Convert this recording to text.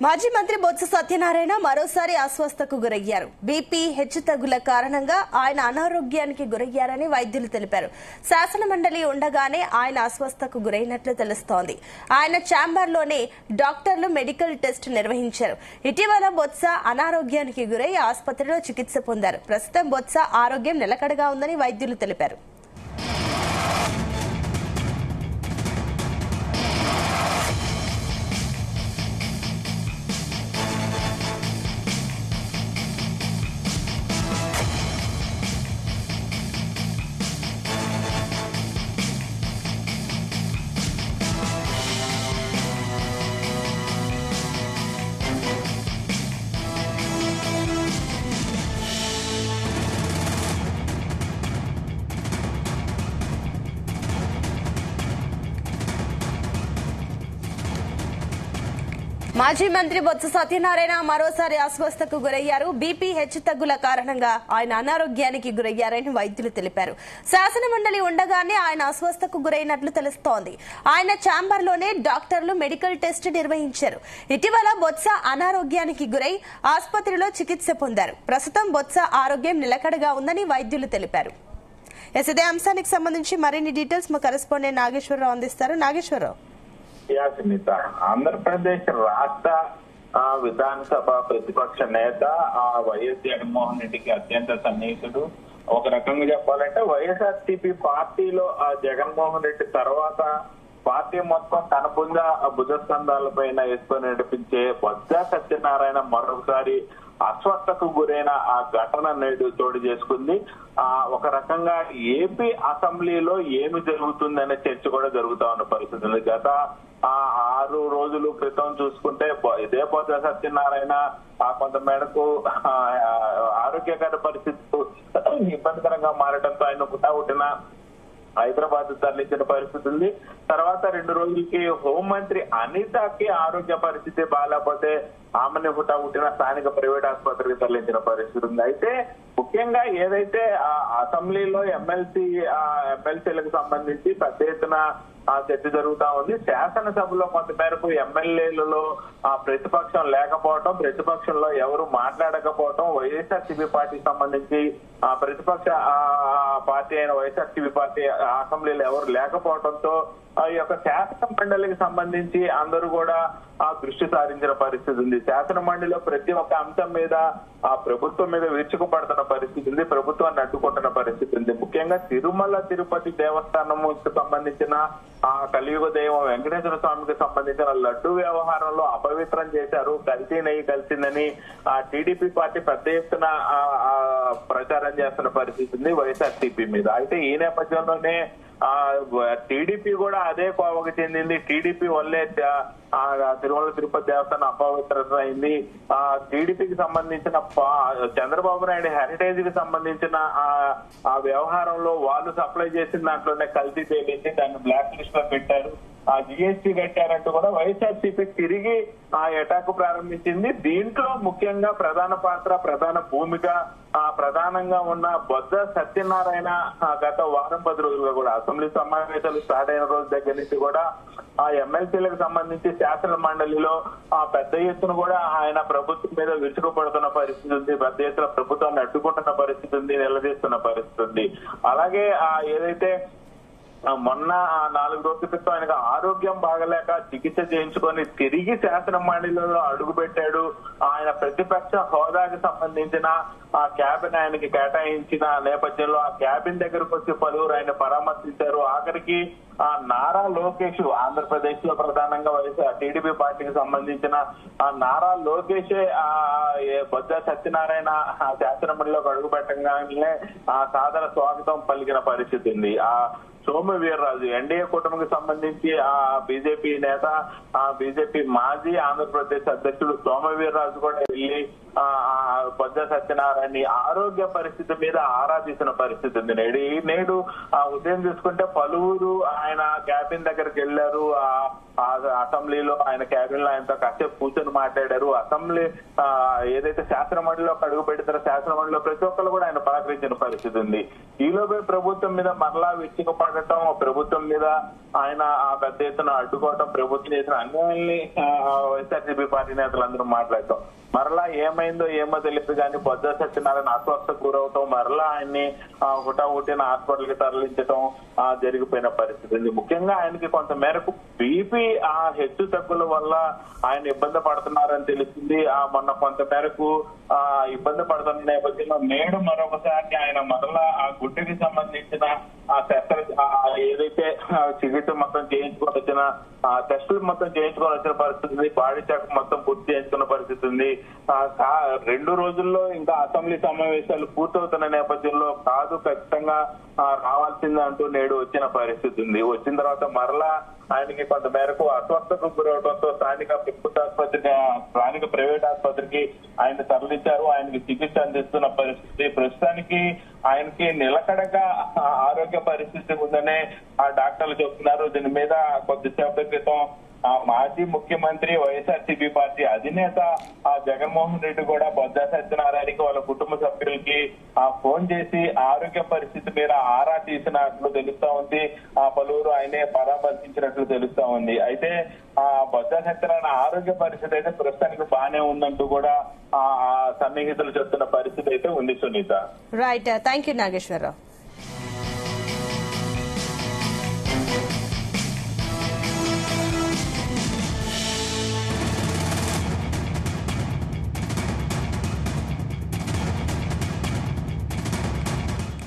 మాజీ మంత్రి బొత్స సత్యనారాయణ మరోసారి అస్వస్థకు గురయ్యారు. బీపీ హెచ్చుతగ్గుల కారణంగా ఆయన అనారోగ్యానికి గురయ్యారని వైద్యులు తెలిపారు. శాసన మండలి ఉండగానే ఆయన అస్వస్థకు గురైనట్లు తెలుస్తోంది. ఆయన ఛాంబర్లోనే డాక్టర్లు మెడికల్ టెస్ట్ నిర్వహించారు. ఇటీవల బొత్స అనారోగ్యానికి గురై ఆసుపత్రిలో చికిత్స పొందారు. ప్రస్తుతం బొత్స ఆరోగ్యం నిలకడగా ఉందని వైద్యులు తెలిపారు. మాజీ మంత్రి బొత్స సత్యనారాయణ మరోసారి అస్వస్థకు గురయ్యారు. బీపీ హెచ్చుతగ్గుల కారణంగా ఆయన అనారోగ్యానికి గురయ్యారని వైద్యులు తెలిపారు. శాసన మండలి ఉండగానే ఆయన అస్వస్థకు గురైనట్లు తెలుస్తోంది. ఆయన ఛాంబర్లోనే డాక్టర్లు మెడికల్ టెస్ట్ నిర్వహించారు. ఇటీవల బొత్స అనారోగ్యానికి గురై ఆసుపత్రిలో చికిత్స పొందారు. ప్రస్తుతం బొత్స ఆరోగ్యం నిలకడగా ఉందని వైద్యులు తెలిపారు. ఇదే అంశానికి సంబంధించి మరిన్ని డీటెయిల్స్ మా కరెస్పాండెంట్ నాగేశ్వరరావు అందిస్తారు. నాగేశ్వరరావు, సునీత, ఆంధ్రప్రదేశ్ రాష్ట్ర విధానసభ ప్రతిపక్ష నేత వైఎస్ జగన్మోహన్ రెడ్డికి అత్యంత సన్నిహితుడు. ఒక రకంగా చెప్పాలంటే వైఎస్ఆర్సీపీ పార్టీలో జగన్మోహన్ రెడ్డి తర్వాత పార్టీ మొత్తం తన భుజస్కంధాల పైన వేసుకొని నడిపించే బొత్స సత్యనారాయణ మరొకసారి అస్వస్థకు గురైన ఆ ఘటన నేడు చోటు చేసుకుంది. ఒక రకంగా ఏపీ అసెంబ్లీలో ఏమి జరుగుతుందనే చర్చ కూడా జరుగుతా ఉన్న పరిస్థితి ఉంది. గత 6 రోజుల క్రితం చూసుకుంటే ఇదే బొత్స సత్యనారాయణ కొంత మేరకు ఆరోగ్యకర పరిస్థితులు ఇబ్బందికరంగా మారడంతో ఆయన పుట్టిన హైదరాబాద్ తరలించిన పరిస్థితి ఉంది. తర్వాత 2 రోజులకి హోంమంత్రి అనితకి ఆరోగ్య పరిస్థితి బాగాలేకపోతే ఆమెను పుట్టిన స్థానిక ప్రైవేట్ ఆసుపత్రికి తరలించిన పరిస్థితి ఉంది. అయితే ముఖ్యంగా ఏదైతే అసెంబ్లీలో ఎమ్మెల్సీలకు సంబంధించి పెద్ద ఎత్తున చర్చ జరుగుతా ఉంది. శాసనసభలో కొంత మేరకు ఎమ్మెల్యేలలో ప్రతిపక్షం లేకపోవటం, ప్రతిపక్షంలో ఎవరు మాట్లాడకపోవటం, వైఎస్ఆర్సీపీ పార్టీకి సంబంధించి ప్రతిపక్ష పార్టీ అయిన వైఎస్ఆర్సీపీ పార్టీ అసెంబ్లీలో ఎవరు లేకపోవడంతో ఈ యొక్క శాసన మండలికి సంబంధించి అందరూ కూడా దృష్టి సారించిన పరిస్థితి ఉంది. శాసన మండలిలో ప్రతి ఒక్క అంశం మీద ప్రభుత్వం మీద విరుచుకుపడుతున్న పరిస్థితి ఉంది, ప్రభుత్వాన్ని అడ్డుకుంటున్న పరిస్థితి ఉంది. ముఖ్యంగా తిరుమల తిరుపతి దేవస్థానంకి సంబంధించిన కలియుగ దైవం వెంకటేశ్వర స్వామికి సంబంధించిన లడ్డు వ్యవహారంలో అపవిత్రం చేశారు, కల్తీ నెయ్యి కలిసిందని టీడీపీ పార్టీ పెద్ద ఎత్తున ప్రచారం చేస్తున్న పరిస్థితి ఉంది వైఎస్ఆర్సీపీ మీద. అయితే ఈ నేపథ్యంలోనే టీడీపీ కూడా అదే కోవకు చెందింది. టీడీపీ వల్లే తిరుమల తిరుపతి దేవస్థానం అపవిత్రత అయింది. టీడీపీకి సంబంధించిన చంద్రబాబు నాయుడు హెరిటేజ్ కి సంబంధించిన ఆ వ్యవహారంలో వాళ్ళు సప్లై చేసిన దాంట్లోనే కల్తీ తేలింది, దాన్ని బ్లాక్ లిస్ట్ లో పెట్టారు, జిఎస్టీ కట్టారంటూ కూడా వైఎస్ఆర్సీపీ తిరిగి అటాక్ ప్రారంభించింది. దీంట్లో ముఖ్యంగా ప్రధాన పాత్ర, ప్రధాన భూమిక ప్రధానంగా ఉన్న బొత్స సత్యనారాయణ గత వారం 10 రోజులుగా కూడా అసెంబ్లీ సమావేశాలు స్టార్ట్ అయిన రోజు దగ్గర నుంచి కూడా ఆ ఎమ్మెల్సీలకు సంబంధించి శాసన మండలిలో పెద్ద ఎత్తున కూడా ఆయన ప్రభుత్వం మీద విరుచుకుపడుతున్న పరిస్థితి ఉంది, పెద్ద ఎత్తున ప్రభుత్వాన్ని అడ్డుకుంటున్న పరిస్థితి ఉంది, నిలదీస్తున్న పరిస్థితి ఉంది. అలాగే ఏదైతే మొన్న 4 రోజుల క్రితం ఆయనకు ఆరోగ్యం బాగలేక చికిత్స చేయించుకొని తిరిగి శాసన మండలిలో అడుగు పెట్టాడు. ఆయన ప్రతిపక్ష హోదాకి సంబంధించిన ఆ క్యాబిన్ ఆయనకి కేటాయించిన నేపథ్యంలో ఆ క్యాబిన్ దగ్గరకు వచ్చి పలువురు ఆయన పరామర్శించారు. ఆఖరికి నారా లోకేష్, ఆంధ్రప్రదేశ్ లో ప్రధానంగా టీడీపీ పార్టీకి సంబంధించిన నారా లోకేష్ బొత్స సత్యనారాయణ శాసన మండలిలోకి అడుగు పెట్టగానే సాదర స్వాగతం పలికిన పరిస్థితి ఉంది. సోము వీర్రాజు ఎన్డీఏ కూటమికి సంబంధించి బీజేపీ నేత, బీజేపీ మాజీ ఆంధ్రప్రదేశ్ అధ్యక్షుడు సోము వీర్రాజు కూడా వెళ్లి బొత్స సత్యనారాయణ ఆరోగ్య పరిస్థితి మీద ఆరాధిస్తున్న పరిస్థితి ఉంది. నేడు ఉదయం చూసుకుంటే పలువురు ఆయన క్యాబిన్ దగ్గరికి వెళ్లారు. ఆ అసెంబ్లీలో ఆయన క్యాబినెట్ లో ఆయనతో కాసేపు కూర్చొని మాట్లాడారు. అసెంబ్లీ ఏదైతే శాసనమండలిలో అడుగు పెడతారో శాసనమండలిలో ప్రతి ఒక్కరు కూడా ఆయన పలకరించిన పరిస్థితి ఉంది. ఈలోపే ప్రభుత్వం మీద మరలా విచ్చుకుపడటం, ప్రభుత్వం మీద ఆయన ఆ పెద్ద ఎత్తున అడ్డుకోవటం, ప్రభుత్వం చేసిన అన్యాయాన్ని వైఎస్ఆర్సీపీ పార్టీ నేతలందరూ మాట్లాడటం, మరలా ఏమైందో ఏమో తెలియదు కానీ బొజ్జ సత్యనారాయణ అస్వస్థకు గురవటం, మరలా ఆయన్ని హుటాహుటిన హాస్పిటల్ కి తరలించడం జరిగిపోయిన పరిస్థితి ఉంది. ముఖ్యంగా ఆయనకి కొంత మేరకు బీపీ హెచ్చు తగ్గుల వల్ల ఆయన ఇబ్బంది పడుతున్నారని తెలిసింది. మొన్న కొంత మేరకు ఇబ్బంది పడుతున్న నేపథ్యంలో నేడు మరొకసారి ఆయన మరలా ఆ గుడ్డుకి సంబంధించిన ఆ శస్త్ర ఏదైతే చికిత్స మొత్తం చేయించుకొని వచ్చిన టెస్టులు మొత్తం చేయించుకొని వచ్చిన పరిస్థితి ఉంది. బాడీ చెక్ మొత్తం పూర్తి చేయించుకున్న పరిస్థితి ఉంది. 2 రోజుల్లో ఇంకా అసెంబ్లీ సమావేశాలు పూర్తవుతున్న నేపథ్యంలో కాదు ఖచ్చితంగా రావాల్సిందే అంటూ నేడు వచ్చిన పరిస్థితి ఉంది. వచ్చిన తర్వాత మరలా ఆయనకి కొంత మేరకు అస్వస్థతకు గురవడంతో స్థానిక ప్రైవేట్ ఆసుపత్రికి ఆయన తరలించారు. ఆయనకి చికిత్స అందిస్తున్న పరిస్థితి. ప్రస్తుతానికి ఆయనకి నిలకడగా ఆరోగ్య పరిస్థితి ఉందనే ఆ డాక్టర్లు చెప్తున్నారు. దీని మీద కొద్దిసేపటి క్రితం మాజీ ముఖ్యమంత్రి వైఎస్ఆర్సీపీ పార్టీ అధినేత జగన్మోహన్ రెడ్డి కూడా బొజ్జ సత్యనారాయణకి వాళ్ళ కుటుంబ సభ్యులకి ఫోన్ చేసి ఆరోగ్య పరిస్థితి మీద ఆరా తీసినట్లు తెలుస్తా ఉంది. పలువురు ఆయనే పరామర్శించినట్లు తెలుస్తా ఉంది. అయితే బొజ్జ సత్యనారాయణ ఆరోగ్య పరిస్థితి అయితే ప్రస్తుతానికి బాగానే ఉందంటూ కూడా సన్నిహితులు చెప్తున్న పరిస్థితి అయితే ఉంది. Sunita, right, thank you Nageswararao.